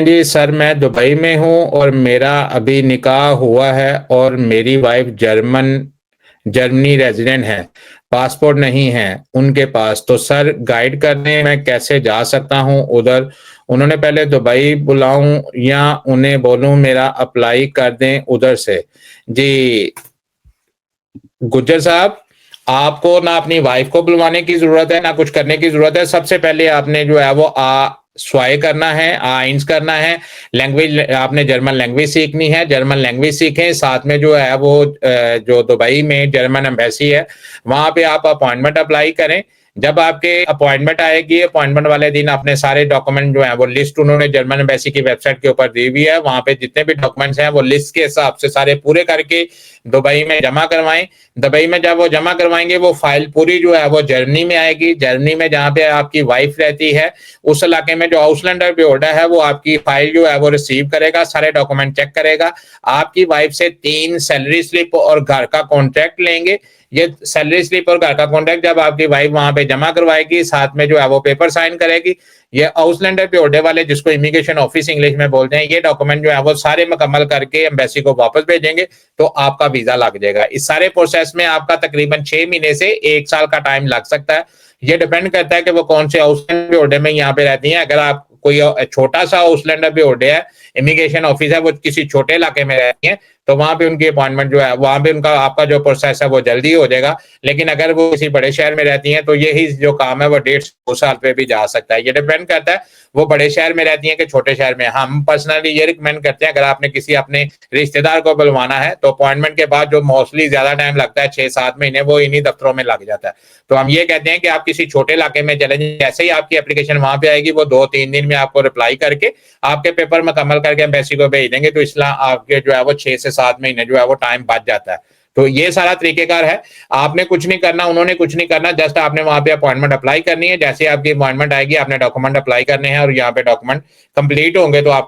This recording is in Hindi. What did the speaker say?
जी सर, मैं दुबई में हूँ और मेरा अभी निकाह हुआ है और मेरी वाइफ जर्मनी रेजिडेंट है। पासपोर्ट नहीं है उनके पास। तो सर गाइड करने मैं कैसे जा सकता हूँ उधर? उन्होंने पहले दुबई बुलाऊं या उन्हें बोलूं मेरा अप्लाई कर दें उधर से? जी गुज्जर साहब, आपको ना अपनी वाइफ को बुलवाने की जरूरत है ना कुछ करने की जरूरत है। सबसे पहले आपने जो है वो स्वाय करना है, आइंस करना है। लैंग्वेज आपने जर्मन लैंग्वेज सीखनी है, जर्मन लैंग्वेज सीखें। साथ में जो है वो जो दुबई में जर्मन एम्बेसी है वहां पे आप अपॉइंटमेंट अप्लाई करें। जब आपके अपॉइंटमेंट आएगी, अपॉइंटमेंट वाले दिन अपने सारे डॉक्यूमेंट जो है वो लिस्ट उन्होंने जर्मन एम्बेसी की वेबसाइट के ऊपर दी हुई है, वहां पे जितने भी डॉक्यूमेंट्स हैं वो लिस्ट के हिसाब से सारे पूरे करके दुबई में जमा करवाएं। दुबई में जब वो जमा करवाएंगे वो फाइल पूरी जो है वो जर्मनी में आएगी। जर्मनी में जहाँ पे आपकी वाइफ रहती है उस इलाके में जो हाउसलैंडर बोर्ड है वो आपकी फाइल जो है वो रिसीव करेगा, सारे डॉक्यूमेंट चेक करेगा। आपकी वाइफ से 3 सैलरी स्लिप और घर का कॉन्ट्रैक्ट लेंगे। ये सैलरी स्लिप और घर का कॉन्ट्रैक्ट जब आपकी वाइफ वहां पे जमा करवाएगी, साथ में जो है वो पेपर साइन करेगी। ये हाउसलैंडर पे होने वाले, जिसको इमिग्रेशन ऑफिस इंग्लिश में बोलते हैं, ये डॉक्यूमेंट जो है वो सारे मुकम्मल करके एम्बेसी को वापस भेजेंगे तो आपका वीजा लग जाएगा। इस सारे प्रोसेस में आपका तकरीबन 6 महीने से 1 साल का टाइम लग सकता है। ये डिपेंड करता है कि वो कौन से हाउसलैंडर पे होने में यहाँ पे रहती हैं। अगर आप कोई छोटा सा हाउसलैंडर पे होने है, इमिग्रेशन ऑफिस है, वो किसी छोटे इलाके में रहती हैं, तो वहां पे उनकी अपॉइंटमेंट जो है वहां पे उनका आपका जो प्रोसेस है वो जल्दी हो जाएगा। लेकिन अगर वो किसी बड़े शहर में रहती हैं तो यही जो काम है वो 1.5-2 साल पे भी जा सकता है। ये डिपेंड करता है वो बड़े शहर में रहती हैं कि छोटे शहर में। हम पर्सनली ये रिकमेंड करते हैं, अगर आपने किसी अपने रिश्तेदार को बुलवाना है तो अपॉइंटमेंट के बाद जो मोस्टली ज्यादा टाइम लगता है 6-7 महीने, वो इन्हीं दफ्तरों में लग जाता है। तो हम ये कहते हैं कि आप किसी छोटे इलाके में चले जाएं, जैसे ही आपकी एप्लीकेशन वहां पे आएगी वो 2-3 दिन में आपको रिप्लाई करके आपके पेपर मुकम्मल करके एम्बेसी को भेज देंगे। तो इसलिए आपके जो है वो 6 से 7 महीने जो है वो टाइम बच जाता है। तो ये सारा तरीकेकार है। आपने कुछ नहीं करना, उन्होंने कुछ नहीं करना, जस्ट आपने वहां पे अपॉइंटमेंट अप्लाई करनी है। जैसे आपकी अपॉइंटमेंट आएगी आपने डॉक्यूमेंट अप्लाई करने हैं और यहाँ पे डॉक्यूमेंट कंप्लीट होंगे तो आप